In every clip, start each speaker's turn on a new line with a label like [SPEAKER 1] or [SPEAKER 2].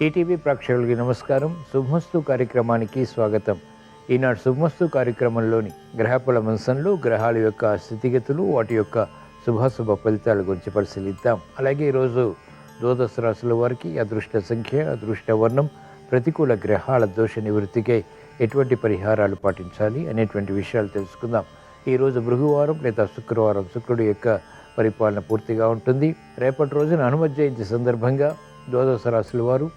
[SPEAKER 1] ETV ప్రేక్షకులకి నమస్కారం. శుభమస్తు కార్యక్రమానికి స్వాగతం. ఈనాడు శుభమస్తు కార్యక్రమంలోని గ్రహఫల మంచంలో గ్రహాల యొక్క స్థితిగతులు, వాటి యొక్క శుభాశుభ ఫలితాల గురించి పరిశీలిద్దాం. అలాగే ఈరోజు ద్వాదశ రాశుల వారికి అదృష్ట సంఖ్య, అదృష్ట వర్ణం, ప్రతికూల గ్రహాల దోష నివృత్తికై ఎటువంటి పరిహారాలు పాటించాలి అనేటువంటి విషయాలు తెలుసుకుందాం. ఈరోజు భృగువారం లేదా శుక్రవారం, శుక్రుడి యొక్క పరిపాలన పూర్తిగా ఉంటుంది. రేపటి రోజున హనుమ జయంతి సందర్భంగా ద్వాదశ రాశుల వారు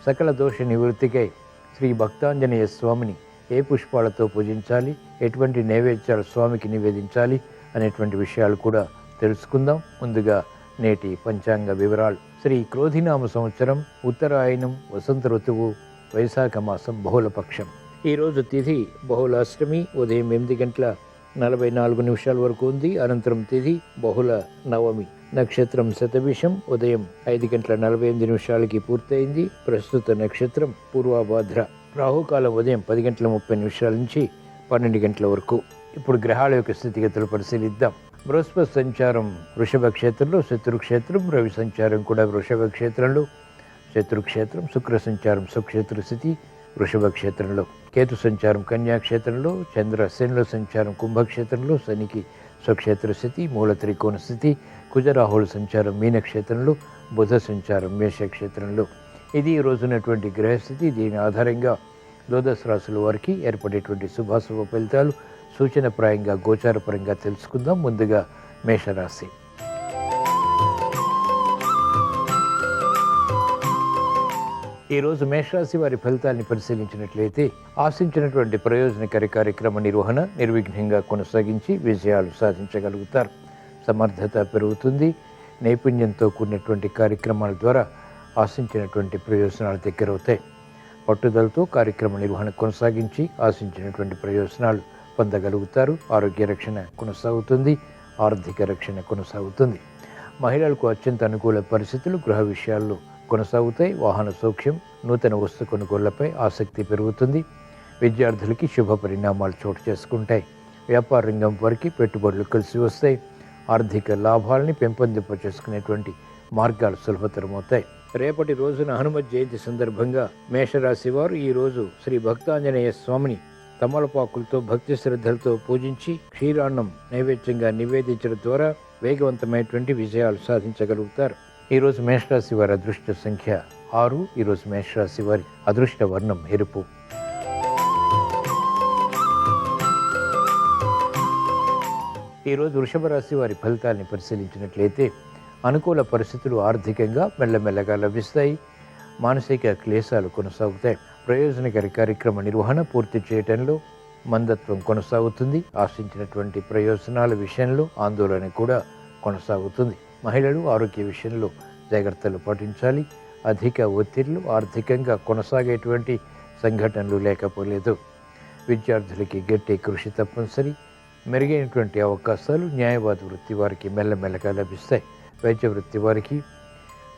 [SPEAKER 1] సకల దోష నివృత్తికై శ్రీ భక్తాంజనేయ స్వామిని ఏ పుష్పాలతో పూజించాలి, ఎటువంటి నైవేద్యాలు స్వామికి నివేదించాలి అనేటువంటి విషయాలు కూడా తెలుసుకుందాం. ముందుగా నేటి పంచాంగ వివరాలు. శ్రీ క్రోధినామ సంవత్సరం, ఉత్తరాయణం, వసంత ఋతువు, వైశాఖ మాసం, బహుళపక్షం. ఈరోజు తిథి బహుళాష్టమి, ఉదయం 8:44 వరకు ఉంది. అనంతరం తిథి బహుళ నవమి. నక్షత్రం శతభిషం, ఉదయం 5:48 పూర్తయింది. ప్రస్తుత నక్షత్రం పూర్వభాద్ర. రాహుకాలం ఉదయం 10:30 నుంచి 12 వరకు. ఇప్పుడు గ్రహాల యొక్క స్థితిగతులు పరిశీలిద్దాం. బృహస్పతి సంచారం వృషభ క్షేత్రంలో, శత్రుక్షేత్రం. రవి సంచారం కూడా వృషభ క్షేత్రంలో, శత్రుక్షేత్రం. శుక్ర సంచారం స్వక్షేత్ర స్థితి, వృషభ క్షేత్రంలో. కేతు సంచారం కన్యాక్షేత్రంలో, చంద్ర శనిల సంచారం కుంభక్షేత్రంలో, శనికి స్వక్షేత్ర స్థితి, మూల త్రికోణ స్థితి. కుజరాహుల సంచారం మీనక్షేత్రంలో, బుధ సంచారం మేషక్షేత్రంలో. ఇది ఈ రోజునటువంటి గ్రహస్థితి. దీని ఆధారంగా ద్వాదశ రాశుల వారికి ఏర్పడేటువంటి శుభాశుభ ఫలితాలు సూచనప్రాయంగా గోచారపరంగా తెలుసుకుందాం. ముందుగా మేషరాశి. ఈరోజు మేషరాశి వారి ఫలితాన్ని పరిశీలించినట్లయితే ఆశించినటువంటి ప్రయోజనకర కార్యక్రమ నిర్వహణ నిర్విఘ్నంగా కొనసాగించి విజయాలు సాధించగలుగుతారు. సమర్థత పెరుగుతుంది. నైపుణ్యంతో కూడినటువంటి కార్యక్రమాల ద్వారా ఆశించినటువంటి ప్రయోజనాలు దగ్గరవుతాయి. పట్టుదలతో కార్యక్రమ నిర్వహణ కొనసాగించి ఆశించినటువంటి ప్రయోజనాలు పొందగలుగుతారు. ఆరోగ్య రక్షణ కొనసాగుతుంది. ఆర్థిక రక్షణ కొనసాగుతుంది. మహిళలకు అత్యంత అనుకూల పరిస్థితులు గృహ విషయాల్లో కొనసాగుతాయి. వాహన సౌఖ్యం, నూతన వస్తు కొనుగోళ్లపై ఆసక్తి పెరుగుతుంది. విద్యార్థులకి శుభ పరిణామాలు చోటు చేసుకుంటాయి. వ్యాపార రంగం వారికి పెట్టుబడులు కలిసి వస్తాయి. ఆర్థిక లాభాలని పెంపొందింప చేసుకునేటువంటి మార్గాలు సులభతరమవుతాయి. రేపటి రోజున హనుమ జయంతి సందర్భంగా మేషరాశి వారు ఈరోజు శ్రీ భక్తాంజనేయ స్వామిని తమలపాకులతో భక్తి శ్రద్ధలతో పూజించి క్షీరాన్నం నైవేద్యంగా నివేదించడం ద్వారా వేగవంతమైనటువంటి విజయాలు సాధించగలుగుతారు. ఈరోజు మేషరాశి వారి అదృష్ట సంఖ్య 6. ఈరోజు మేషరాశి వారి అదృష్ట వర్ణం ఎరుపు. ఈరోజు వృషభ రాశి వారి ఫలితాన్ని పరిశీలించినట్లయితే అనుకూల పరిస్థితులు ఆర్థికంగా మెల్లమెల్లగా లభిస్తాయి. మానసిక క్లేశాలు కొనసాగుతాయి. ప్రయోజనకర కార్యక్రమ నిర్వహణ పూర్తి చేయటంలో మందత్వం కొనసాగుతుంది. ఆశించినటువంటి ప్రయోజనాల విషయంలో ఆందోళన కూడా కొనసాగుతుంది. మహిళలు ఆరోగ్య విషయంలో జాగ్రత్తలు పాటించాలి. అధిక ఒత్తిళ్లు, ఆర్థికంగా కొనసాగేటువంటి సంఘటనలు లేకపోలేదు. విద్యార్థులకి గట్టి కృషి తప్పనిసరి. మెరుగైనటువంటి అవకాశాలు న్యాయవాద వృత్తి వారికి మెల్లమెల్లగా లభిస్తాయి. వైద్య వృత్తి వారికి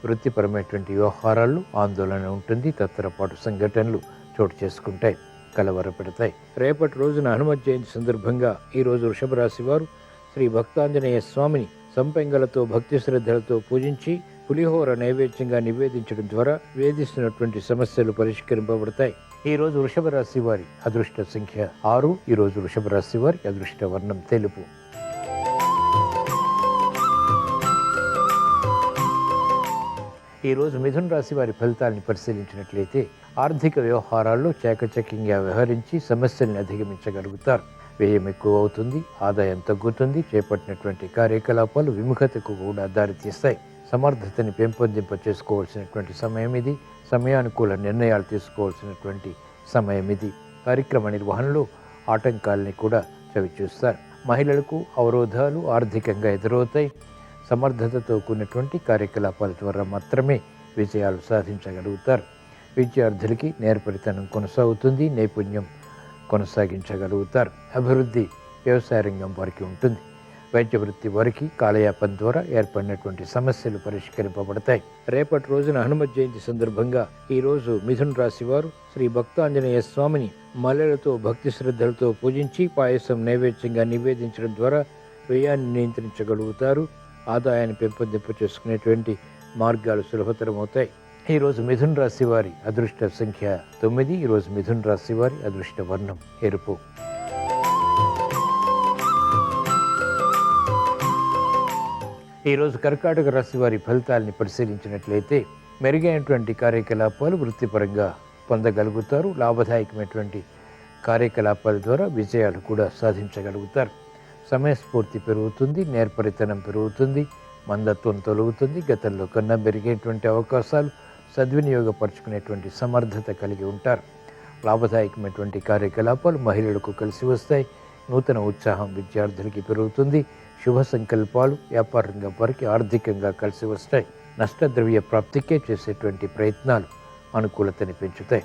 [SPEAKER 1] వృత్తిపరమైనటువంటి వ్యవహారాల్లో ఆందోళన ఉంటుంది. తత్తరపాటు సంఘటనలు చోటు చేసుకుంటాయి, కలవరపెడతాయి. రేపటి రోజున హనుమ జయంతి సందర్భంగా ఈరోజు వృషభ రాశి వారు శ్రీ భక్తాంజనేయ స్వామిని సంపెంగలతో భక్తి శ్రద్ధలతో పూజించి పులిహోర నైవేద్యంగా నివేదించడం ద్వారా వేధిస్తున్నటువంటి సమస్యలు పరిష్కరింపబడతాయి. ఈరోజు వృషభ రాశి వారి అదృష్ట సంఖ్య 6. ఈరోజు వృషభ రాశి వారి అదృష్ట వర్ణం తెలుపు. ఈరోజు మిథున రాశి వారి ఫలితాలను పరిశీలించినట్లయితే ఆర్థిక వ్యవహారాల్లో చాకచక్యంగా వ్యవహరించి సమస్యల్ని అధిగమించగలుగుతారు. వ్యయం ఎక్కువ అవుతుంది, ఆదాయం తగ్గుతుంది. చేపట్టినటువంటి కార్యకలాపాలు విముఖతకు కూడా దారితీస్తాయి. సమర్థతని పెంపొందింప చేసుకోవాల్సినటువంటి సమయం ఇది. సమయానుకూల నిర్ణయాలు తీసుకోవాల్సినటువంటి సమయం ఇది. కార్యక్రమ నిర్వహణలో ఆటంకాలని కూడా చవిచూస్తారు. మహిళలకు అవరోధాలు ఆర్థికంగా ఎదురవుతాయి. సమర్థతతో కూడినటువంటి కార్యకలాపాల ద్వారా మాత్రమే విజయాలు సాధించగలుగుతారు. విద్యార్థులకి నేర్పరితనం కొనసాగుతుంది. నైపుణ్యం కొనసాగించగలుగుతారు. అభివృద్ధి వ్యవసాయ రంగం వారికి ఉంటుంది. వైద్య వృత్తి వారికి కాలయాపన ద్వారా ఏర్పడినటువంటి సమస్యలు పరిష్కరింపబడతాయి. రేపటి రోజున హనుమ జయంతి సందర్భంగా ఈరోజు మిథున రాశి వారు శ్రీ భక్తాంజనేయ స్వామిని మల్లెలతో భక్తి శ్రద్ధలతో పూజించి పాయసం నైవేద్యంగా నివేదించడం ద్వారా వ్యయాన్ని నియంత్రించగలుగుతారు. ఆదాయాన్ని పెంపొందింప చేసుకునేటువంటి మార్గాలు సులభతరమవుతాయి. ఈరోజు మిథున రాశి వారి అదృష్ట సంఖ్య 9. ఈరోజు మిథున రాశి వారి అదృష్ట వర్ణం ఎరుపు. ఈరోజు కర్కాటక రాశి వారి ఫలితాలని పరిశీలించినట్లయితే మెరుగైనటువంటి కార్యకలాపాలు వృత్తిపరంగా పొందగలుగుతారు. లాభదాయకమైనటువంటి కార్యకలాపాల ద్వారా విజయాలు కూడా సాధించగలుగుతారు. సమయస్ఫూర్తి పెరుగుతుంది, నేర్పరితనం పెరుగుతుంది, మందత్వం తొలగుతుంది. గతంలో కన్నా మెరుగైనటువంటి అవకాశాలు సద్వినియోగపరుచుకునేటువంటి సమర్థత కలిగి ఉంటారు. లాభదాయకమైనటువంటి కార్యకలాపాలు మహిళలకు కలిసి వస్తాయి. నూతన ఉత్సాహం విద్యార్థులకి పెరుగుతుంది. శుభ సంకల్పాలు వ్యాపార రంగం వారికి ఆర్థికంగా కలిసి వస్తాయి. నష్టద్రవ్య ప్రాప్తికే చేసేటువంటి ప్రయత్నాలు అనుకూలతని పెంచుతాయి.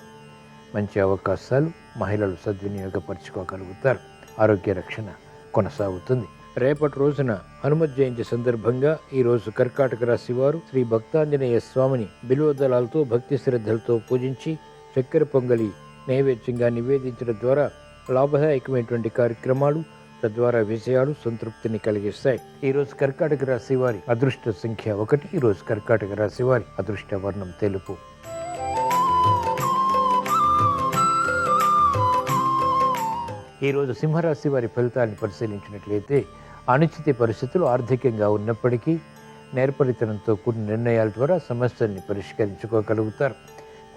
[SPEAKER 1] మంచి అవకాశాలు మహిళలు సద్వినియోగపరుచుకోగలుగుతారు. ఆరోగ్య రక్షణ కొనసాగుతుంది. రేపటి రోజున హనుమత్ జయంతి సందర్భంగా ఈరోజు కర్కాటక రాశి వారు శ్రీ భక్తాంజనేయ స్వామిని బిల్వదళాలతో భక్తి శ్రద్ధలతో పూజించి చక్కెర పొంగలి నైవేద్యంగా నివేదించడం ద్వారా లాభదాయకమైనటువంటి కార్యక్రమాలు, తద్వారా విజయాలు, సంతృప్తిని కలిగిస్తాయి. ఈరోజు కర్కాటక రాశి వారి అదృష్ట సంఖ్య 1. ఈరోజు కర్కాటక రాశి వారి అదృష్ట వర్ణం తెలుపు. ఈరోజు సింహరాశి వారి ఫలితాన్ని పరిశీలించినట్లయితే అనిశ్చిత పరిస్థితులు ఆర్థికంగా ఉన్నప్పటికీ నేర్పరితనంతో కూడిన నిర్ణయాల ద్వారా సమస్యల్ని పరిష్కరించుకోగలుగుతారు.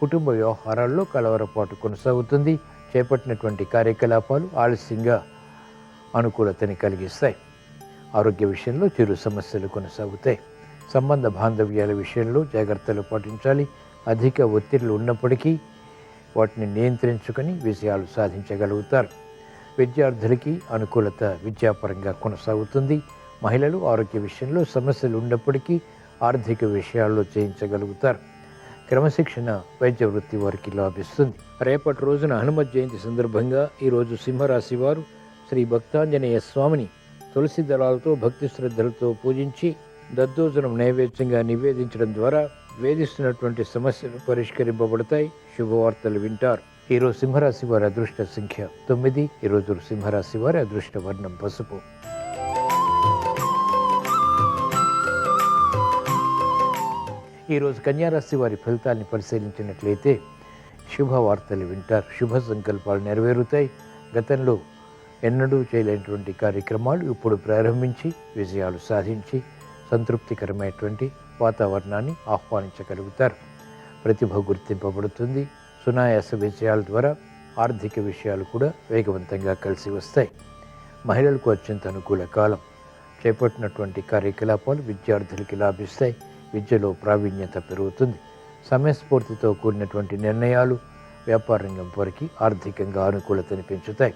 [SPEAKER 1] కుటుంబ వ్యవహారాల్లో కలవరపాటు కొనసాగుతుంది. చేపట్టినటువంటి కార్యకలాపాలు ఆలస్యంగా అనుకూలతని కలిగిస్తాయి. ఆరోగ్య విషయంలో చిరు సమస్యలు కొనసాగుతాయి. సంబంధ బాంధవ్యాల విషయంలో జాగ్రత్తలు పాటించాలి. అధిక ఒత్తిళ్లు ఉన్నప్పటికీ వాటిని నియంత్రించుకొని విజయాలు సాధించగలుగుతారు. విద్యార్థులకి అనుకూలత విద్యాపరంగా కొనసాగుతుంది. మహిళలు ఆరోగ్య విషయంలో సమస్యలు ఉన్నప్పటికీ ఆర్థిక విషయాల్లో చేయించగలుగుతారు. క్రమశిక్షణ వైద్య వృత్తి వారికి లాభిస్తుంది. రేపటి రోజున హనుమత్ జయంతి సందర్భంగా ఈరోజు సింహరాశి వారు శ్రీ భక్తాంజనేయ స్వామిని తులసి దళాలతో భక్తి శ్రద్ధలతో పూజించి దద్దోజనం నైవేద్యంగా నివేదించడం ద్వారా వేధిస్తున్నటువంటి సమస్యలు పరిష్కరింపబడతాయి. శుభవార్తలు వింటారు. ఈరోజు సింహరాశి వారి అదృష్ట సంఖ్య 9. ఈరోజు సింహరాశి వారి అదృష్ట వర్ణం పసుపు. ఈరోజు కన్యారాశి వారి ఫలితాన్ని పరిశీలించినట్లయితే శుభవార్తలు వింటారు. శుభ సంకల్పాలు నెరవేరుతాయి. గతంలో ఎన్నడూ చేయలేనటువంటి కార్యక్రమాలు ఇప్పుడు ప్రారంభించి విజయాలు సాధించి సంతృప్తికరమైనటువంటి వాతావరణాన్ని ఆహ్వానించగలుగుతారు. ప్రతిభ గుర్తింపబడుతుంది. సునాయాస విజయాల ద్వారా ఆర్థిక విషయాలు కూడా వేగవంతంగా కలిసి వస్తాయి. మహిళలకు అత్యంత అనుకూల కాలం. చేపట్టినటువంటి కార్యకలాపాలు విద్యార్థులకి లాభిస్తాయి. విద్యలో ప్రావీణ్యత పెరుగుతుంది. సమయస్ఫూర్తితో కూడినటువంటి నిర్ణయాలు వ్యాపార రంగం వారికి ఆర్థికంగా అనుకూలతని పెంచుతాయి.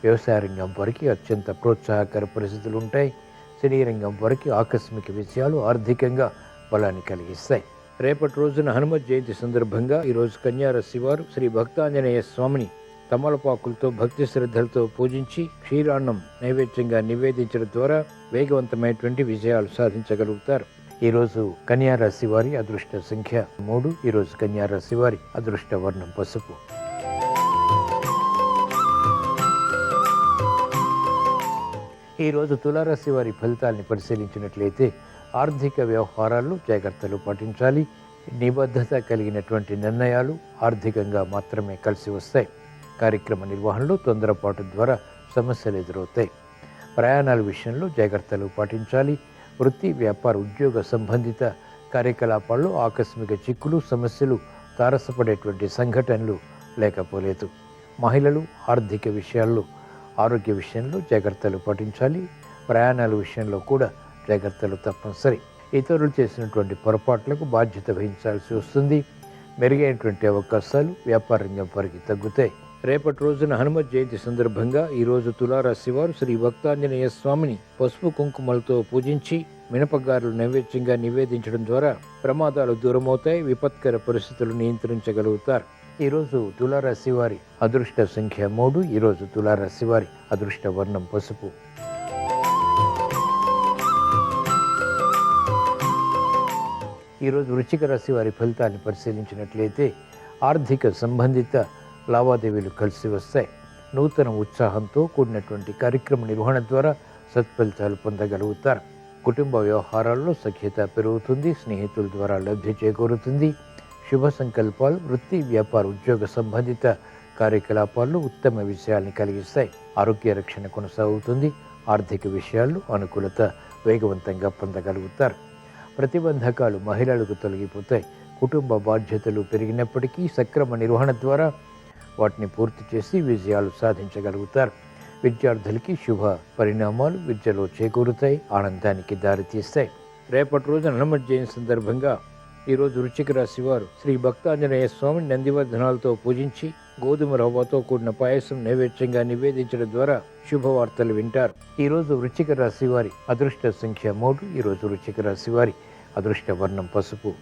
[SPEAKER 1] వ్యవసాయ రంగం వారికి అత్యంత ప్రోత్సాహకర పరిస్థితులు ఉంటాయి. సినీ రంగం వారికి ఆకస్మిక విజయాలు ఆర్థికంగా బలాన్ని కలిగిస్తాయి. రేపటి రోజున హనుమత్ జయంతి సందర్భంగా ఈరోజు కన్యారాశి వారు శ్రీ భక్తాంజనేయ స్వామిని తమలపాకులతో భక్తి శ్రద్ధలతో పూజించి క్షీరాన్నం నైవేద్యంగా నివేదించడం ద్వారా వేగవంతమైనటువంటి విజయాలు సాధించగలుగుతారు. ఈరోజు కన్యారాశి వారి అదృష్ట సంఖ్య 3. ఈరోజు కన్యారాశి వారి అదృష్ట వర్ణం పసుపు. ఈరోజు తులారాశి వారి ఫలితాలని పరిశీలించినట్లయితే ఆర్థిక వ్యవహారాల్లో జాగ్రత్తలు పాటించాలి. నిబద్ధత కలిగినటువంటి నిర్ణయాలు ఆర్థికంగా మాత్రమే కలిసి వస్తాయి. కార్యక్రమ నిర్వహణలో తొందరపాటు ద్వారా సమస్యలు ఎదురవుతాయి. ప్రయాణాల విషయంలో జాగ్రత్తలు పాటించాలి. వృత్తి, వ్యాపార, ఉద్యోగ సంబంధిత కార్యకలాపాల్లో ఆకస్మిక చిక్కులు, సమస్యలు, తారసపడేటువంటి సంఘటనలు లేకపోలేదు. మహిళలు ఆర్థిక విషయాల్లో, ఆరోగ్య విషయంలో జాగ్రత్తలు పాటించాలి. ప్రయాణాల విషయంలో కూడా జాగ్రత్తలు తప్పనిసరి. ఇతరులు చేసినటువంటి పొరపాట్లకు బాధ్యత వహించాల్సి వస్తుంది. మెరుగైనటువంటి అవకాశాలు వ్యాపార రంగం వారికి తగ్గుతాయి. రేపటి రోజున హనుమత్ జయంతి సందర్భంగా ఈరోజు తులారాశి వారు శ్రీ భక్తాంజనేయ స్వామిని పసుపు కుంకుమలతో పూజించి మినపగారులు నైవేద్యంగా నివేదించడం ద్వారా ప్రమాదాలు దూరమవుతాయి. విపత్కర పరిస్థితులు నియంత్రించగలుగుతారు. ఈరోజు తులారాశి వారి అదృష్ట సంఖ్య 3. ఈరోజు తులారాశి వారి అదృష్ట వర్ణం పసుపు. ఈరోజు వృశ్చిక రాశి వారి ఫలితాన్ని పరిశీలించినట్లయితే ఆర్థిక సంబంధిత లావాదేవీలు కలిసి వస్తాయి. నూతన ఉత్సాహంతో కూడినటువంటి కార్యక్రమ నిర్వహణ ద్వారా సత్ఫలితాలు పొందగలుగుతారు. కుటుంబ వ్యవహారాల్లో సఖ్యత పెరుగుతుంది. స్నేహితుల ద్వారా లబ్ధి చేకూరుతుంది. శుభ సంకల్పాలు, వృత్తి, వ్యాపార, ఉద్యోగ సంబంధిత కార్యకలాపాల్లో ఉత్తమ విషయాల్ని కలిగిస్తాయి. ఆరోగ్య రక్షణ కొనసాగుతుంది. ఆర్థిక విషయాల్లో అనుకూలత వేగవంతంగా పొందగలుగుతారు. ప్రతిబంధకాలు మహిళలకు తొలగిపోతాయి. కుటుంబ బాధ్యతలు పెరిగినప్పటికీ సక్రమ నిర్వహణ ద్వారా వాటిని పూర్తి చేసి విజయాలు సాధించగలుగుతారు. విద్యార్థులకి శుభ పరిణామాలు విద్యలో చేకూరుతాయి, ఆనందానికి దారితీస్తాయి. రేపటి రోజున హనుమత్ జయంతి సందర్భంగా ఈరోజు వృశ్చిక రాశి వారు శ్రీ భక్తాంజనేయ స్వామిని నందివర్ధనాలతో పూజించి గోధుమ రవ్వతో కూడిన పాయసం నైవేద్యంగా నివేదించడం ద్వారా శుభవార్తలు వింటారు. ఈరోజు వృశ్చిక రాశి వారి అదృష్ట సంఖ్య 3. ఈరోజు వృశ్చిక రాశి వారి అదృష్ట వర్ణం పసుపు.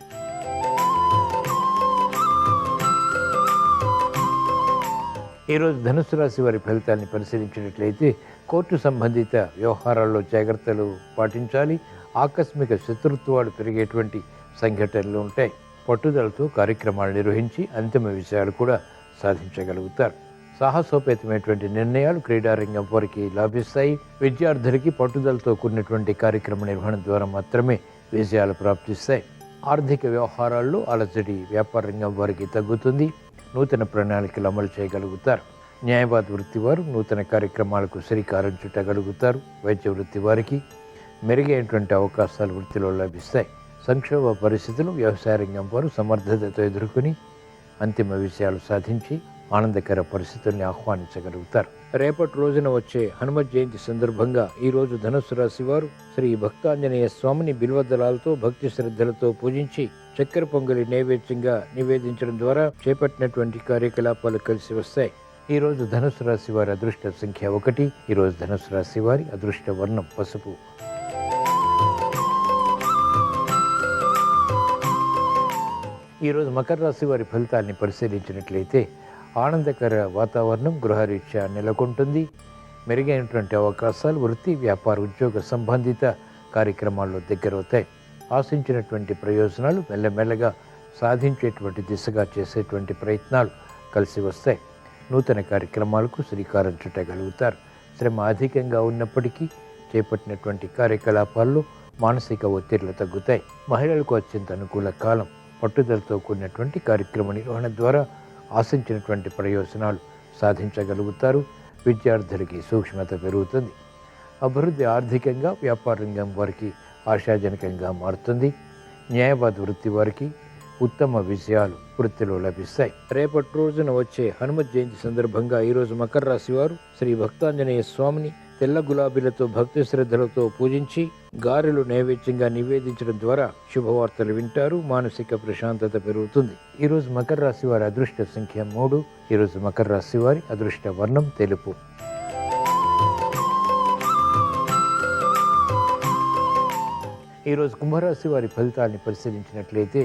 [SPEAKER 1] ఈరోజు ధనుసు రాశి వారి ఫలితాన్ని పరిశీలించినట్లయితే కోర్టు సంబంధిత వ్యవహారాల్లో జాగ్రత్తలు పాటించాలి. ఆకస్మిక శత్రుత్వాలు పెరిగేటువంటి సంఘటనలు ఉంటాయి. పట్టుదలతో కార్యక్రమాలు నిర్వహించి అంతిమ విషయాలు కూడా సాధించగలుగుతారు. సాహసోపేతమైనటువంటి నిర్ణయాలు క్రీడారంగం వారికి లాభిస్తాయి. విద్యార్థులకి పట్టుదలతో కూడినటువంటి కార్యక్రమ నిర్వహణ ద్వారా మాత్రమే విజయాలు ప్రాప్తిస్తాయి. ఆర్థిక వ్యవహారాల్లో అలజడి వ్యాపార రంగం వారికి తగ్గుతుంది. నూతన ప్రణాళికలు అమలు చేయగలుగుతారు. న్యాయవాద వృత్తి వారు నూతన కార్యక్రమాలకు శ్రీకారం చుట్టగలుగుతారు. వైద్య వృత్తి వారికి మెరుగైనటువంటి అవకాశాలు వృత్తిలో లభిస్తాయి. సంక్షోభ పరిస్థితులు వ్యవసాయ రంగం వారు సమర్థతతో ఎదుర్కొని అంతిమ విజయాలు సాధించి ఆనందకర పరిస్థితుల్ని ఆహ్వానించగలుగుతారు. రేపటి రోజున వచ్చే హనుమత్ జయంతి సందర్భంగా ఈరోజు ధనుస్సు రాశి వారు శ్రీ భక్తాంజనేయ స్వామిని బిల్వదళాలతో భక్తి శ్రద్ధలతో పూజించి చక్కెర పొంగలి నైవేద్యంగా నివేదించడం ద్వారా చేపట్టినటువంటి కార్యకలాపాలు కలిసి వస్తాయి. ఈరోజు ధనుస్సు రాశి వారి అదృష్ట సంఖ్య 1. ఈరోజు ధనుస్సు రాశి వారి అదృష్ట వర్ణం పసుపు. ఈరోజు మకర రాశి వారి ఫలితాన్ని పరిశీలించినట్లయితే ఆనందకర వాతావరణం గృహరీత్యా నెలకొంటుంది. మెరుగైనటువంటి అవకాశాలు వృత్తి, వ్యాపార, ఉద్యోగ సంబంధిత కార్యక్రమాల్లో దగ్గరవుతాయి. ఆశించినటువంటి ప్రయోజనాలు మెల్లమెల్లగా సాధించేటువంటి దిశగా చేసేటువంటి ప్రయత్నాలు కలిసి వస్తాయి. నూతన కార్యక్రమాలకు శ్రీకారం చుట్టగలుగుతారు. శ్రమ అధికంగా ఉన్నప్పటికీ చేపట్టినటువంటి కార్యకలాపాల్లో మానసిక ఒత్తిళ్లు తగ్గుతాయి. మహిళలకు అత్యంత అనుకూల కాలం. పట్టుదలతో కూడినటువంటి కార్యక్రమ నిర్వహణ ద్వారా ఆశించినటువంటి ప్రయోజనాలు సాధించగలుగుతారు. విద్యార్థులకి సూక్ష్మత పెరుగుతుంది. అభివృద్ధి ఆర్థికంగా వ్యాపార రంగం వారికి ఆశాజనకంగా మారుతుంది. న్యాయవాద వృత్తి వారికి ఉత్తమ విజయాలు వృత్తిలో లభిస్తాయి. రేపటి రోజున వచ్చే హనుమత్ జయంతి సందర్భంగా ఈరోజు మకర రాశి వారు శ్రీ భక్తాంజనేయ స్వామిని తెల్ల గులాబీలతో భక్తి శ్రద్ధలతో పూజించి గారెలు నైవేద్యంగా నివేదించడం ద్వారా శుభవార్తలు వింటారు. మానసిక ప్రశాంతత పెరుగుతుంది. ఈరోజు మకర రాశి వారి అదృష్ట సంఖ్య 3. ఈరోజు మకర రాశి వారి అదృష్ట వర్ణం తెలుపు. ఈరోజు కుంభరాశి వారి ఫలితాన్ని పరిశీలించినట్లయితే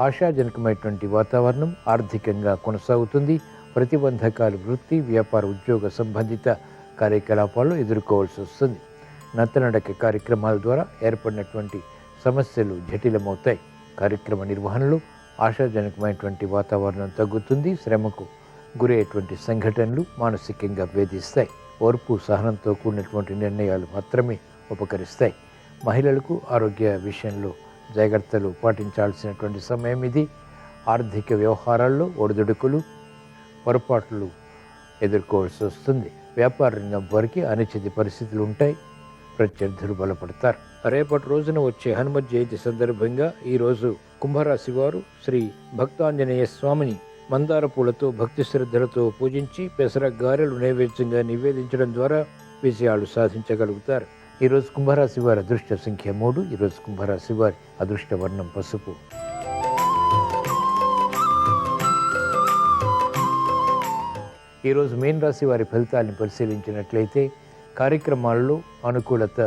[SPEAKER 1] ఆశాజనకమైనటువంటి వాతావరణం ఆర్థికంగా కొనసాగుతుంది. ప్రతిబంధకాలు వృత్తి, వ్యాపార, ఉద్యోగ సంబంధిత కార్యకలాపాల్లో ఎదుర్కోవాల్సి వస్తుంది. నత్తనడక కార్యక్రమాల ద్వారా ఏర్పడినటువంటి సమస్యలు జటిలమవుతాయి. కార్యక్రమ నిర్వహణలో ఆశాజనకమైనటువంటి వాతావరణం తగ్గుతుంది. శ్రమకు గురయ్యేటువంటి సంఘటనలు మానసికంగా వేధిస్తాయి. ఓర్పు, సహనంతో కూడినటువంటి నిర్ణయాలు మాత్రమే ఉపకరిస్తాయి. మహిళలకు ఆరోగ్య విషయంలో జాగ్రత్తలు పాటించాల్సినటువంటి సమయం ఇది. ఆర్థిక వ్యవహారాల్లో ఒడిదుడుకులు, పొరపాట్లు ఎదుర్కోవాల్సి వస్తుంది. వ్యాపార రంగం వారికి అనిశ్చిత పరిస్థితులు ఉంటాయి. ప్రత్యర్థులు బలపడతారు. రేపటి రోజున వచ్చే హనుమత్ జయంతి సందర్భంగా ఈరోజు కుంభరాశి వారు శ్రీ భక్తాంజనేయ స్వామిని మందార పూలతో భక్తి శ్రద్ధలతో పూజించి పెసర గారెలు నైవేద్యంగా నివేదించడం ద్వారా విజయాలు సాధించగలుగుతారు. ఈరోజు కుంభరాశి వారి అదృష్ట సంఖ్య 3. ఈరోజు కుంభరాశి వారి అదృష్ట వర్ణం పసుపు. ఈరోజు మీన రాశి వారి ఫలితాలను పరిశీలించినట్లయితే కార్యక్రమాల్లో అనుకూలత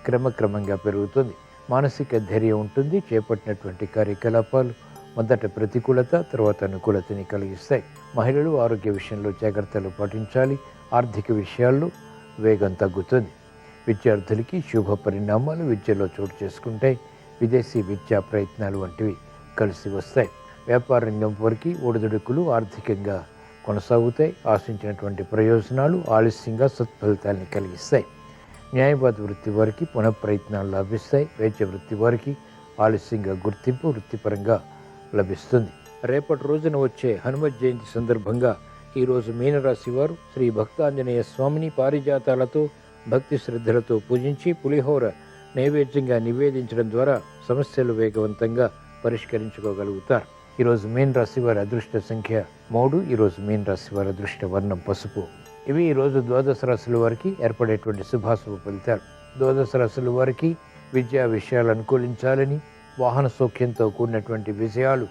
[SPEAKER 1] క్రమక్రమంగా పెరుగుతుంది. మానసిక ధైర్యం ఉంటుంది. చేపట్టినటువంటి కార్యకలాపాలు మొదట ప్రతికూలత, తర్వాత అనుకూలతని కలిగిస్తాయి. మహిళలు ఆరోగ్య విషయంలో జాగ్రత్తలు పాటించాలి. ఆర్థిక విషయాల్లో వేగం తగ్గుతుంది. విద్యార్థులకి శుభ పరిణామాలు విద్యలో చోటు చేసుకుంటాయి. విదేశీ విద్యా ప్రయత్నాలు వంటివి కలిసి వస్తాయి. వ్యాపార రంగం వారికి ఒడిదుడుకులు ఆర్థికంగా కొనసాగుతాయి. ఆశించినటువంటి ప్రయోజనాలు ఆలస్యంగా సత్ఫలితాన్ని కలిగిస్తాయి. న్యాయవాద వృత్తి వారికి పునఃప్రయత్నాలు లభిస్తాయి. వైద్య వృత్తి వారికి ఆలస్యంగా గుర్తింపు వృత్తిపరంగా లభిస్తుంది. రేపటి రోజున వచ్చే హనుమత్ జయంతి సందర్భంగా ఈరోజు మీనరాశి వారు శ్రీ భక్తాంజనేయ స్వామిని పారిజాతాలతో భక్తి శ్రద్ధలతో పూజించి పులిహోర నైవేద్యంగా నివేదించడం ద్వారా సమస్యలు వేగవంతంగా పరిష్కరించుకోగలుగుతారు. ఈరోజు మీన రాశి వారి అదృష్ట సంఖ్య 3. ఈరోజు మీన రాశి వారి అదృష్ట వర్ణం పసుపు. ఇవి ఈరోజు ద్వాదశ రాశుల వారికి ఏర్పడేటువంటి శుభాశుభ ఫలితాలు. ద్వాదశ రాశుల వారికి విద్యా విషయాలు అనుకూలించాలని, వాహన సౌఖ్యంతో కూడినటువంటి విజయాలు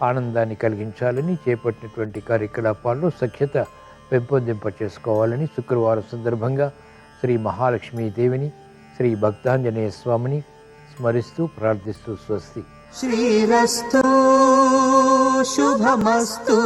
[SPEAKER 1] ఆనందాన్ని కలిగించాలని, చేపట్టినటువంటి కార్యకలాపాల్లో సఖ్యత పెంపొందింప చేసుకోవాలని శుక్రవారం సందర్భంగా శ్రీ మహాలక్ష్మీదేవిని, శ్రీ భక్తాంజనేయ స్వామిని స్మరిస్తూ ప్రార్థిస్తూ స్వస్తి.
[SPEAKER 2] శ్రీరస్తు శుభమస్తు.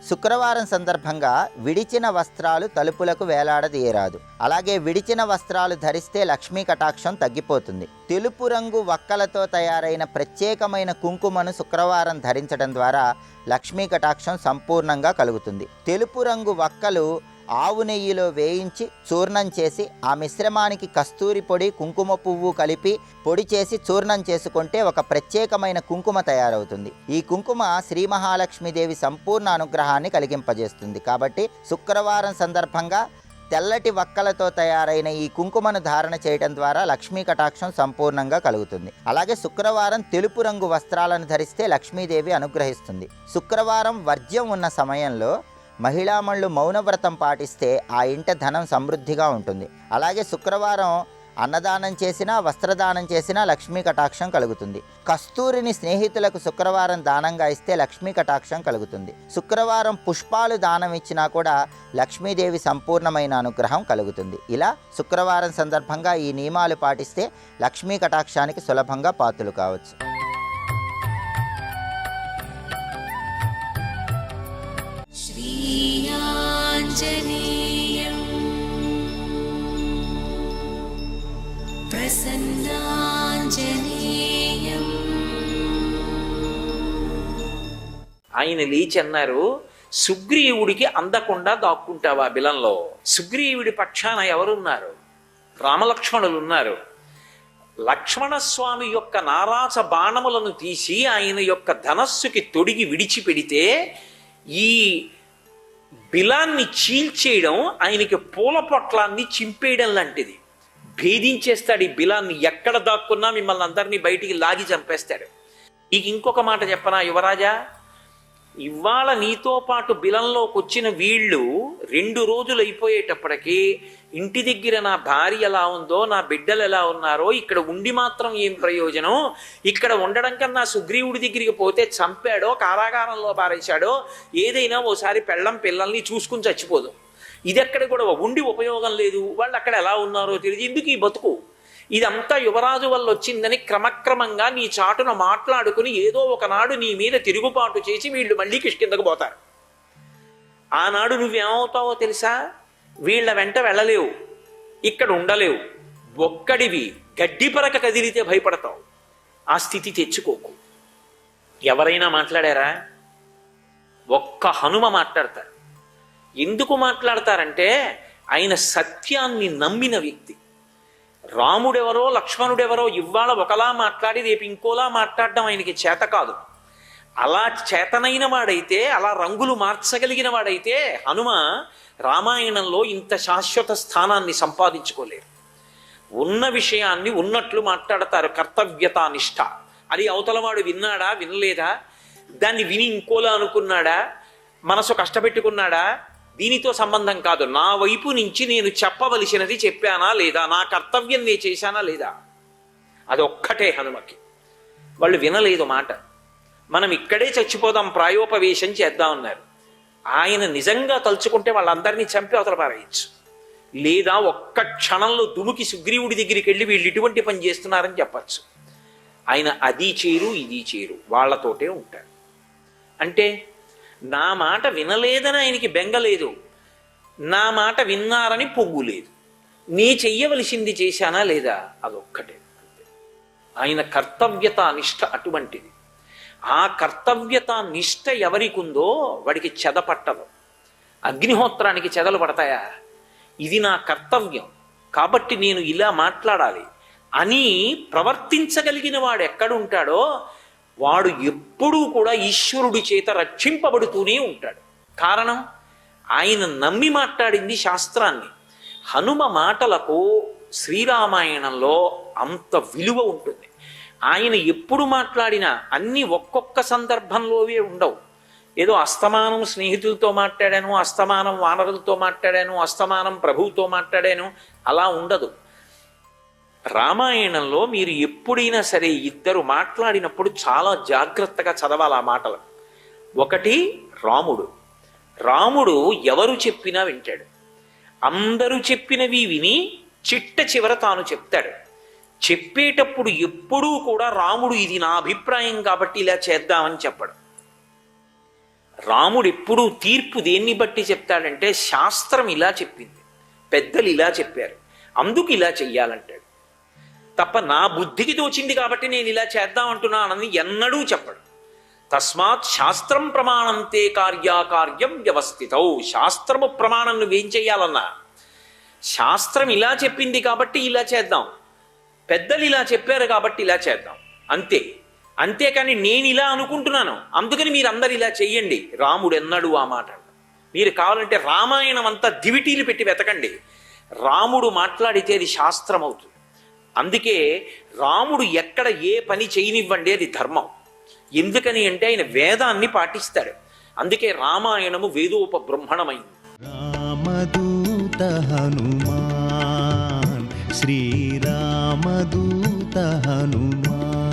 [SPEAKER 3] శుక్రవారం సందర్భంగా విడిచిన వస్త్రాలు తలుపులకు వేలాడదీయరాదు. అలాగే విడిచిన వస్త్రాలు ధరిస్తే లక్ష్మీ కటాక్షం తగ్గిపోతుంది. తెలుపు రంగు వక్కలతో తయారైన ప్రత్యేకమైన కుంకుమను శుక్రవారం ధరించడం ద్వారా లక్ష్మీ కటాక్షం సంపూర్ణంగా కలుగుతుంది. తెలుపు రంగు వక్కలు ఆవు నెయ్యిలో వేయించి చూర్ణం చేసి ఆ మిశ్రమానికి కస్తూరి పొడి, కుంకుమ పువ్వు కలిపి పొడి చేసి చూర్ణం చేసుకుంటే ఒక ప్రత్యేకమైన కుంకుమ తయారవుతుంది. ఈ కుంకుమ శ్రీ మహాలక్ష్మీదేవి సంపూర్ణ అనుగ్రహాన్ని కలిగింపజేస్తుంది. కాబట్టి శుక్రవారం సందర్భంగా తెల్లటి వక్కలతో తయారైన ఈ కుంకుమను ధారణ చేయడం ద్వారా లక్ష్మీ కటాక్షం సంపూర్ణంగా కలుగుతుంది. అలాగే శుక్రవారం తెలుపు రంగు వస్త్రాలను ధరిస్తే లక్ష్మీదేవి అనుగ్రహిస్తుంది. శుక్రవారం వర్జ్యం ఉన్న సమయంలో మహిళామణులు మౌనవ్రతం పాటిస్తే ఆ ఇంట ధనం సమృద్ధిగా ఉంటుంది. అలాగే శుక్రవారం అన్నదానం చేసినా, వస్త్రదానం చేసినా లక్ష్మీ కటాక్షం కలుగుతుంది. కస్తూరిని స్నేహితులకు శుక్రవారం దానంగా ఇస్తే లక్ష్మీ కటాక్షం కలుగుతుంది. శుక్రవారం పుష్పాలు దానం ఇచ్చినా కూడా లక్ష్మీదేవి సంపూర్ణమైన అనుగ్రహం కలుగుతుంది. ఇలా శుక్రవారం సందర్భంగా ఈ నియమాలు పాటిస్తే లక్ష్మీ కటాక్షానికి సులభంగా పాత్రలు కావచ్చు.
[SPEAKER 4] ఆయన లేచి అన్నారు, సుగ్రీవుడికి అందకుండా దాక్కుంటావా బిలంలో? సుగ్రీవుడి పక్షాన ఎవరున్నారు? రామలక్ష్మణులు ఉన్నారు. లక్ష్మణస్వామి యొక్క నారాచ బాణములను తీసి ఆయన యొక్క ధనస్సుకి తొడిగి విడిచిపెడితే ఈ బిలాన్ని చీల్చేయడం ఆయనకి పూల పొట్లాన్ని చింపేయడం లాంటిది. భేదించేస్తాడు ఈ బిలాన్ని. ఎక్కడ దాక్కున్నా మిమ్మల్ని అందరినీ బయటికి లాగి చంపేస్తాడు. ఇక ఇంకొక మాట చెప్పనా యువరాజా, ఇవాళ నీతో పాటు బిలంలోకి వచ్చిన వీళ్ళు 2 రోజులు అయిపోయేటప్పటికీ ఇంటి దగ్గర నా భార్య ఎలా ఉందో, నా బిడ్డలు ఎలా ఉన్నారో, ఇక్కడ ఉండి మాత్రం ఏం ప్రయోజనం? ఇక్కడ ఉండడం కన్నా సుగ్రీవుడి దగ్గరికి పోతే చంపాడో, కారాగారంలో పారేశాడో, ఏదైనా ఓసారి పెళ్ళం పిల్లల్ని చూసుకుని చచ్చిపోదు. ఇది ఎక్కడ కూడా ఉండి ఉపయోగం లేదు. వాళ్ళు అక్కడ ఎలా ఉన్నారో తెలియదు. ఎందుకు ఈ బతుకు? ఇదంతా యువరాజు వల్ల వచ్చిందని క్రమక్రమంగా నీ చాటున మాట్లాడుకుని ఏదో ఒకనాడు నీ మీద తిరుగుబాటు చేసి వీళ్ళు మళ్ళీ కిష్కిందకు పోతారు. ఆనాడు నువ్వేమవుతావో తెలుసా? వీళ్ళ వెంట వెళ్ళలేవు, ఇక్కడ ఉండలేవు, ఒక్కడివి గడ్డి పరక కదిలితే భయపడతావు. ఆ స్థితి తెచ్చుకోకు. ఎవరైనా మాట్లాడారా? ఒక్క హనుమ మాట్లాడతారు. ఎందుకు మాట్లాడతారంటే ఆయన సత్యాన్ని నమ్మిన వ్యక్తి. రాముడెవరో లక్ష్మణుడెవరో ఇవాళ ఒకలా మాట్లాడి రేపు ఇంకోలా మాట్లాడడం ఆయనకి చేత కాదు. అలా చేతనైన వాడైతే, అలా రంగులు మార్చగలిగిన వాడైతే హనుమ రామాయణంలో ఇంత శాశ్వత స్థానాన్ని సంపాదించుకోలేరు. ఉన్న విషయాన్ని ఉన్నట్లు మాట్లాడతారు. కర్తవ్యతా నిష్ఠ. అది అవతలవాడు విన్నాడా, వినలేదా, దాన్ని విని ఇంకోలా అనుకున్నాడా, మనసు కష్టపెట్టుకున్నాడా, దీనితో సంబంధం కాదు. నా వైపు నుంచి నేను చెప్పవలసినది చెప్పానా లేదా, నా కర్తవ్యం నేను చేశానా లేదా, అదొక్కటే హనుమకి. వాళ్ళు వినలేదు మాట. మనం ఇక్కడే చచ్చిపోదాం, ప్రాయోపవేశం చేద్దామన్నారు. ఆయన నిజంగా తలుచుకుంటే వాళ్ళందరినీ చంపి అవతల పారేయచ్చు. లేదా ఒక్క క్షణంలో దుముకి సుగ్రీవుడి దగ్గరికి వెళ్ళి వీళ్ళు ఇటువంటి పని చేస్తున్నారని చెప్పచ్చు. ఆయన అది చేరు ఇది చేరు, వాళ్ళతోటే ఉంటాడు. అంటే నా మాట వినలేదని ఆయనకి బెంగలేదు, నా మాట విన్నారని పొగ్గు లేదు. నీ చెయ్యవలసింది చేశానా లేదా, అదొక్కటే. ఆయన కర్తవ్యత నిష్ఠ అటువంటిది. ఆ కర్తవ్యత నిష్ఠ ఎవరికుందో వాడికి చెద పట్టదు. అగ్నిహోత్రానికి చెదలు పడతాయా? ఇది నా కర్తవ్యం కాబట్టి నేను ఇలా మాట్లాడాలి అని ప్రవర్తించగలిగిన వాడు ఎక్కడుంటాడో వాడు ఎప్పుడూ కూడా ఈశ్వరుడి చేత రక్షింపబడుతూనే ఉంటాడు. కారణం, ఆయన నమ్మి మాట్లాడింది శాస్త్రాన్ని. హనుమ మాటలకు శ్రీరామాయణంలో అంత విలువ ఉంటుంది. ఆయన ఎప్పుడు మాట్లాడినా అన్నీ ఒక్కొక్క సందర్భంలోవే ఉండవు. ఏదో అస్తమానం స్నేహితులతో మాట్లాడాను, అస్తమానం వానరులతో మాట్లాడాను, అస్తమానం ప్రభువుతో మాట్లాడాను, అలా ఉండదు. రామాయణంలో మీరు ఎప్పుడైనా సరే ఇద్దరు మాట్లాడినప్పుడు చాలా జాగ్రత్తగా చదవాలి ఆ మాటలు. ఒకటి రాముడు. రాముడు ఎవరు చెప్పినా వింటాడు. అందరూ చెప్పినవి విని చిట్ట చివర తాను చెప్తాడు. చెప్పేటప్పుడు ఎప్పుడూ కూడా రాముడు ఇది నా అభిప్రాయం కాబట్టి ఇలా చేద్దామని చెప్పడు. రాముడు ఎప్పుడూ తీర్పు దేన్ని బట్టి చెప్తాడంటే శాస్త్రం ఇలా చెప్పింది, పెద్దలు ఇలా చెప్పారు, అందుకు ఇలా చెయ్యాలంటాడు తప్ప నా బుద్ధికి తోచింది కాబట్టి నేను ఇలా చేద్దామంటున్నానని ఎన్నడూ చెప్పడు. తస్మాత్ శాస్త్రం ప్రమాణంతే కార్యాకార్యం వ్యవస్థితౌ. శాస్త్రము ప్రమాణం నువ్వేం చెయ్యాలన్నా శాస్త్రం ఇలా చెప్పింది కాబట్టి ఇలా చేద్దాం, పెద్దలు ఇలా చెప్పారు కాబట్టి ఇలా చేద్దాం, అంతే. అంతేకాని నేను ఇలా అనుకుంటున్నాను అందుకని మీరందరు ఇలా చెయ్యండి, రాముడు ఎన్నడూ ఆ మాట. మీరు కావాలంటే రామాయణం అంతా దివిటీలు పెట్టి వెతకండి, రాముడు మాట్లాడితే అది శాస్త్రం అవుతుంది. అందుకే రాముడు ఎక్కడ ఏ పని చేయనివ్వండి అది ధర్మం. ఎందుకని అంటే ఆయన వేదాన్ని పాటిస్తాడు. అందుకే రామాయణము వేదోపబ్రహ్మణమైంది.
[SPEAKER 2] రామదూత హనుమాన్, శ్రీరామదూత హనుమాన్.